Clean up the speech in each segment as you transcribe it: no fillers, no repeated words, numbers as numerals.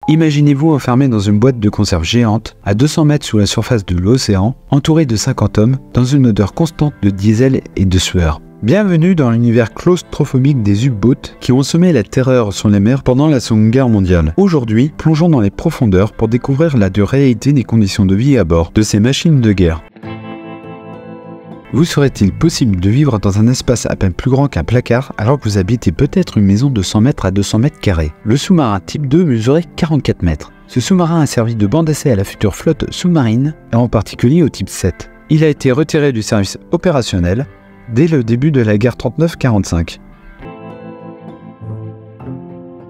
Imaginez-vous enfermé dans une boîte de conserve géante, à 200 mètres sous la surface de l'océan, entouré de 50 hommes, dans une odeur constante de diesel et de sueur. Bienvenue dans l'univers claustrophobique des U-boats qui ont semé la terreur sur les mers pendant la Seconde Guerre mondiale. Aujourd'hui, plongeons dans les profondeurs pour découvrir la dure réalité des conditions de vie à bord de ces machines de guerre. Vous serait-il possible de vivre dans un espace à peine plus grand qu'un placard alors que vous habitez peut-être une maison de 100 mètres à 200 mètres carrés? Le sous-marin type 2 mesurait 44 mètres. Ce sous-marin a servi de banc d'essai à la future flotte sous-marine, et en particulier au type 7. Il a été retiré du service opérationnel dès le début de la guerre 39-45.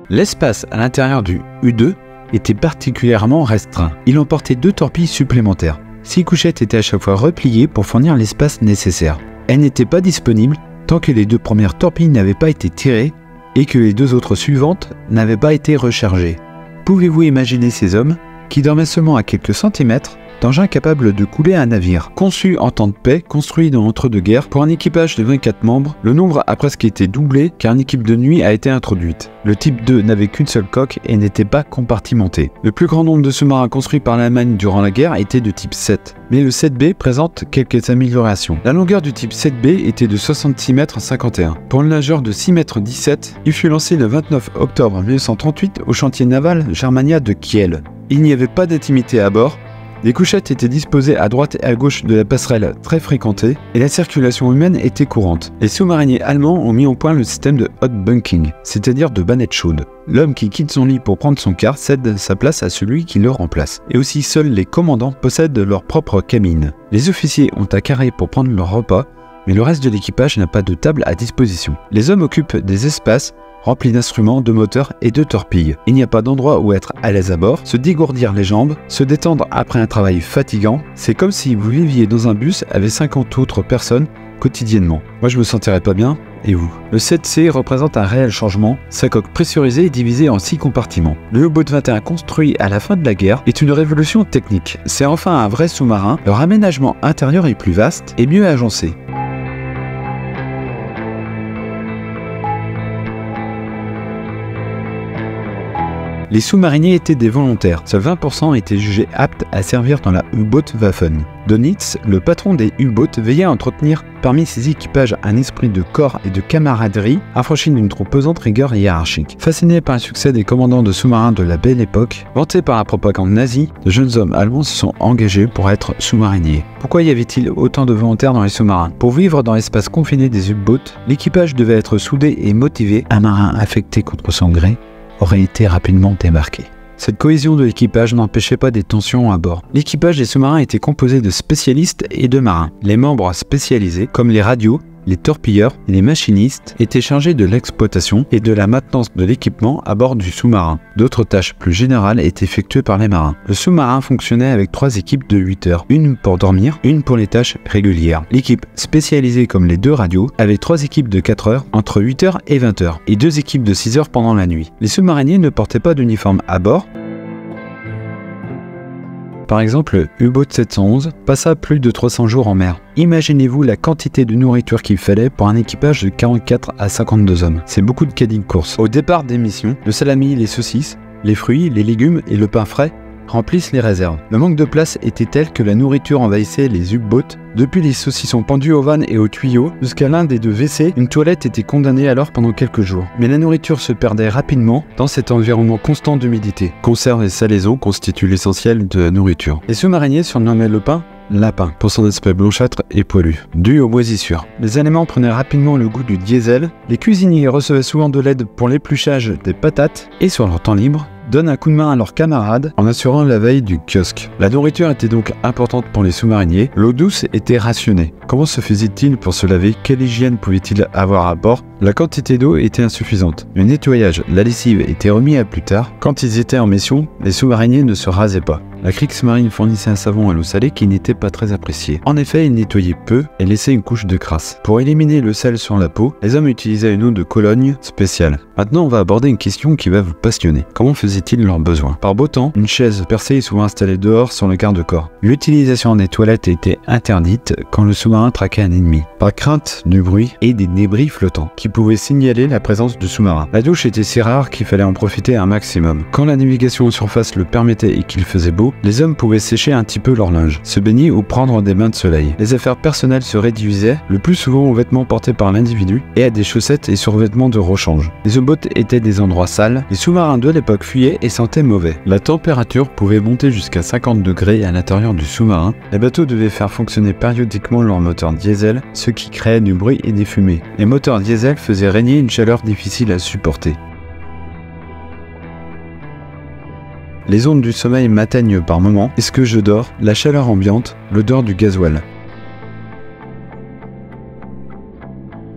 L'espace à l'intérieur du U2 était particulièrement restreint. Il emportait 2 torpilles supplémentaires. 6 couchettes étaient à chaque fois repliées pour fournir l'espace nécessaire. Elles n'étaient pas disponibles tant que les 2 premières torpilles n'avaient pas été tirées et que les 2 autres suivantes n'avaient pas été rechargées. Pouvez-vous imaginer ces hommes qui dormaient seulement à quelques centimètres d'engins capables de couler un navire? Conçu en temps de paix, construit dans l'entre-deux-guerres, pour un équipage de 24 membres, le nombre a presque été doublé car une équipe de nuit a été introduite. Le type 2 n'avait qu'une seule coque et n'était pas compartimenté. Le plus grand nombre de sous-marins construits par l'Allemagne durant la guerre était de type 7, mais le 7B présente quelques améliorations. La longueur du type 7B était de 66 mètres 51. Pour le nageur de 6 mètres 17, il fut lancé le 29 octobre 1938 au chantier naval Germania de Kiel. Il n'y avait pas d'intimité à bord. Les couchettes étaient disposées à droite et à gauche de la passerelle très fréquentée et la circulation humaine était courante. Les sous-mariniers allemands ont mis au point le système de hot bunking, c'est-à-dire de bannettes chaudes. L'homme qui quitte son lit pour prendre son quart cède sa place à celui qui le remplace. Et aussi seuls les commandants possèdent leur propre cabine. Les officiers ont un carré pour prendre leur repas, mais le reste de l'équipage n'a pas de table à disposition. Les hommes occupent des espaces rempli d'instruments, de moteurs et de torpilles. Il n'y a pas d'endroit où être à l'aise à bord, se dégourdir les jambes, se détendre après un travail fatigant. C'est comme si vous viviez dans un bus avec 50 autres personnes quotidiennement. Moi je me sentirais pas bien, et vous? Le 7C représente un réel changement, sa coque pressurisée est divisée en 6 compartiments. Le U-Boat 21 construit à la fin de la guerre est une révolution technique. C'est enfin un vrai sous-marin, leur aménagement intérieur est plus vaste et mieux agencé. Les sous-mariniers étaient des volontaires, seuls 20% étaient jugés aptes à servir dans la U-Boot-Waffen. Dönitz, le patron des U-Boats, veillait à entretenir parmi ses équipages un esprit de corps et de camaraderie, affranchi d'une trop pesante rigueur hiérarchique. Fascinés par le succès des commandants de sous-marins de la belle époque, vantés par la propagande nazie, de jeunes hommes allemands se sont engagés pour être sous-mariniers. Pourquoi y avait-il autant de volontaires dans les sous-marins? Pour vivre dans l'espace confiné des U-Boats, l'équipage devait être soudé et motivé. Un marin affecté contre son gré aurait été rapidement débarqué. Cette cohésion de l'équipage n'empêchait pas des tensions à bord. L'équipage des sous-marins était composé de spécialistes et de marins. Les membres spécialisés, comme les radios, les torpilleurs et les machinistes, étaient chargés de l'exploitation et de la maintenance de l'équipement à bord du sous-marin. D'autres tâches plus générales étaient effectuées par les marins. Le sous-marin fonctionnait avec 3 équipes de 8 heures, une pour dormir, une pour les tâches régulières. L'équipe spécialisée comme les 2 radios avait 3 équipes de 4 heures entre 8 heures et 20 heures et 2 équipes de 6 heures pendant la nuit. Les sous-mariniers ne portaient pas d'uniforme à bord. Par exemple, le U-Boat 711 passa plus de 300 jours en mer. Imaginez-vous la quantité de nourriture qu'il fallait pour un équipage de 44 à 52 hommes. C'est beaucoup de caddies de course. Au départ des missions, le salami, les saucisses, les fruits, les légumes et le pain frais remplissent les réserves. Le manque de place était tel que la nourriture envahissait les U-Boats. Depuis les saucissons pendus aux vannes et aux tuyaux, jusqu'à l'un des 2 WC, une toilette était condamnée alors pendant quelques jours. Mais la nourriture se perdait rapidement dans cet environnement constant d'humidité. Conserves et salaisons constituent l'essentiel de la nourriture. Les sous-mariniers surnommaient le pain lapin, pour son aspect blanchâtre et poilu, dû aux moisissures. Les aliments prenaient rapidement le goût du diesel. Les cuisiniers recevaient souvent de l'aide pour l'épluchage des patates et sur leur temps libre, donnent un coup de main à leurs camarades en assurant la veille du kiosque. La nourriture était donc importante pour les sous-mariniers. L'eau douce était rationnée. Comment se faisait-il pour se laver? Quelle hygiène pouvait-il avoir à bord? La quantité d'eau était insuffisante. Le nettoyage, la lessive était remis à plus tard. Quand ils étaient en mission, les sous-mariniers ne se rasaient pas. La Kriegsmarine fournissait un savon à l'eau salée qui n'était pas très apprécié. En effet, il nettoyait peu et laissait une couche de crasse. Pour éliminer le sel sur la peau, les hommes utilisaient une eau de Cologne spéciale. Maintenant, on va aborder une question qui va vous passionner. Comment faisait satisfaisait-il leurs besoins. Par beau temps, une chaise percée est souvent installée dehors sur le garde-corps. L'utilisation des toilettes était interdite quand le sous-marin traquait un ennemi, par crainte du bruit et des débris flottants, qui pouvaient signaler la présence du sous-marin. La douche était si rare qu'il fallait en profiter un maximum. Quand la navigation en surface le permettait et qu'il faisait beau, les hommes pouvaient sécher un petit peu leur linge, se baigner ou prendre des bains de soleil. Les affaires personnelles se réduisaient le plus souvent aux vêtements portés par l'individu et à des chaussettes et survêtements de rechange. Les U-boats étaient des endroits sales, les sous-marins de l'époque fuyaient et sentaient mauvais. La température pouvait monter jusqu'à 50 degrés à l'intérieur du sous-marin. Les bateaux devaient faire fonctionner périodiquement leur moteur diesel, ce qui créait du bruit et des fumées. Les moteurs diesel faisaient régner une chaleur difficile à supporter. Les ondes du sommeil m'atteignent par moments. Est-ce que je dors? La chaleur ambiante, l'odeur du gasoil.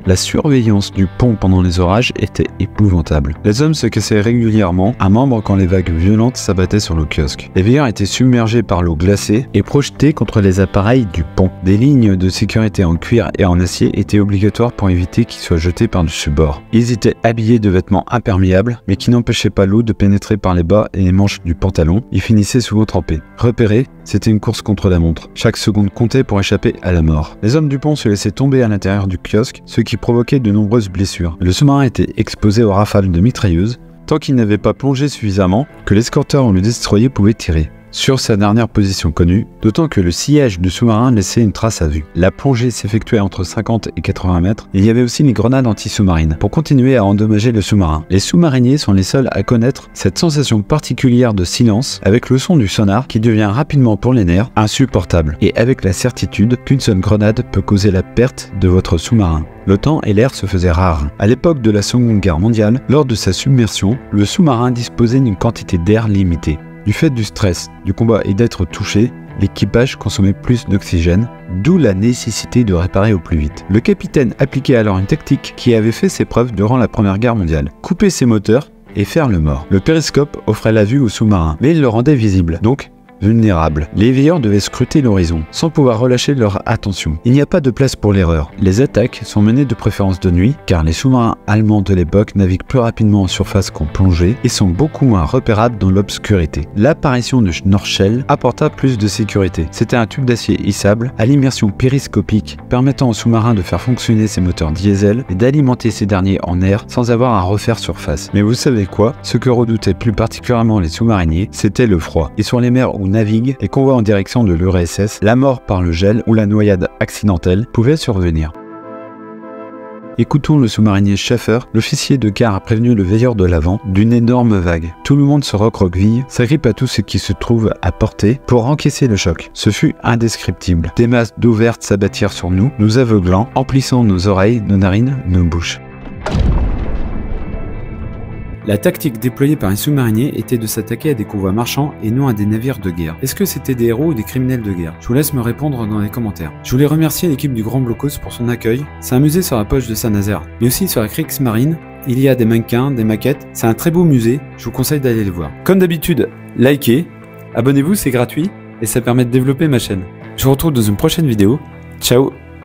La surveillance du pont pendant les orages était épouvantable. Les hommes se cassaient régulièrement un membre quand les vagues violentes s'abattaient sur le kiosque. Les veilleurs étaient submergés par l'eau glacée et projetés contre les appareils du pont. Des lignes de sécurité en cuir et en acier étaient obligatoires pour éviter qu'ils soient jetés par-dessus bord. Ils étaient habillés de vêtements imperméables, mais qui n'empêchaient pas l'eau de pénétrer par les bas et les manches du pantalon. Ils finissaient souvent trempés. Repérés, c'était une course contre la montre. Chaque seconde comptait pour échapper à la mort. Les hommes du pont se laissaient tomber à l'intérieur du kiosque, ce qui provoquait de nombreuses blessures. Le sous-marin était exposé aux rafales de mitrailleuses, tant qu'il n'avait pas plongé suffisamment que l'escorteur ou le destroyer pouvait tirer sur sa dernière position connue, d'autant que le sillage du sous-marin laissait une trace à vue. La plongée s'effectuait entre 50 et 80 mètres, et il y avait aussi les grenades anti-sous-marines pour continuer à endommager le sous-marin. Les sous-mariniers sont les seuls à connaître cette sensation particulière de silence avec le son du sonar qui devient rapidement pour les nerfs insupportable, et avec la certitude qu'une seule grenade peut causer la perte de votre sous-marin. Le temps et l'air se faisaient rares. À l'époque de la Seconde Guerre mondiale, lors de sa submersion, le sous-marin disposait d'une quantité d'air limitée. Du fait du stress, du combat et d'être touché, l'équipage consommait plus d'oxygène, d'où la nécessité de réparer au plus vite. Le capitaine appliquait alors une tactique qui avait fait ses preuves durant la Première Guerre mondiale. Couper ses moteurs et faire le mort. Le périscope offrait la vue au sous-marin, mais il le rendait visible, donc vulnérables. Les veilleurs devaient scruter l'horizon, sans pouvoir relâcher leur attention. Il n'y a pas de place pour l'erreur. Les attaques sont menées de préférence de nuit, car les sous-marins allemands de l'époque naviguent plus rapidement en surface qu'en plongée et sont beaucoup moins repérables dans l'obscurité. L'apparition de Schnorchel apporta plus de sécurité. C'était un tube d'acier hissable à l'immersion périscopique, permettant aux sous-marins de faire fonctionner ses moteurs diesel et d'alimenter ces derniers en air sans avoir à refaire surface. Mais vous savez quoi? Ce que redoutaient plus particulièrement les sous-mariniers, c'était le froid. Et sur les mers où naviguent et convoient en direction de l'URSS, la mort par le gel ou la noyade accidentelle pouvait survenir. Écoutons le sous-marinier Schaffer. L'officier de quart a prévenu le veilleur de l'avant d'une énorme vague. Tout le monde se recroqueville, s'agrippe à tout ce qui se trouve à portée pour encaisser le choc. Ce fut indescriptible. Des masses d'eau verte s'abattirent sur nous, nous aveuglant, emplissant nos oreilles, nos narines, nos bouches. La tactique déployée par les sous-mariniers était de s'attaquer à des convois marchands et non à des navires de guerre. Est-ce que c'était des héros ou des criminels de guerre? Je vous laisse me répondre dans les commentaires. Je voulais remercier l'équipe du Grand Blocos pour son accueil. C'est un musée sur la poche de Saint-Nazaire, mais aussi sur la Kriegsmarine. Il y a des mannequins, des maquettes. C'est un très beau musée, je vous conseille d'aller le voir. Comme d'habitude, likez, abonnez-vous, c'est gratuit et ça permet de développer ma chaîne. Je vous retrouve dans une prochaine vidéo. Ciao!